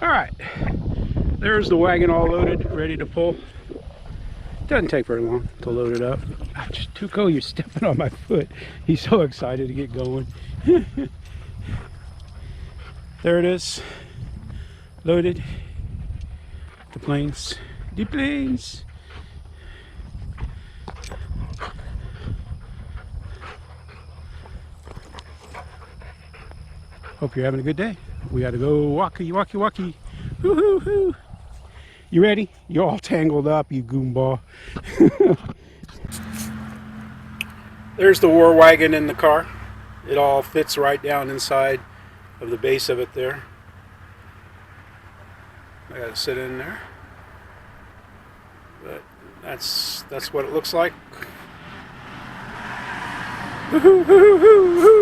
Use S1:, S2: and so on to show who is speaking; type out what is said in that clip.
S1: Alright, there's the wagon all loaded, ready to pull. Doesn't take very long to load it up. Ouch, Tuco, you're stepping on my foot. He's so excited to get going. There it is, loaded. The planes, the planes. Hope you're having a good day. We gotta go walkie, walkie, walkie. Hoo hoo hoo. You ready? You're all tangled up, you goomball. There's the war wagon in the car. It all fits right down inside of the base of it there. I gotta sit in there. But that's what it looks like.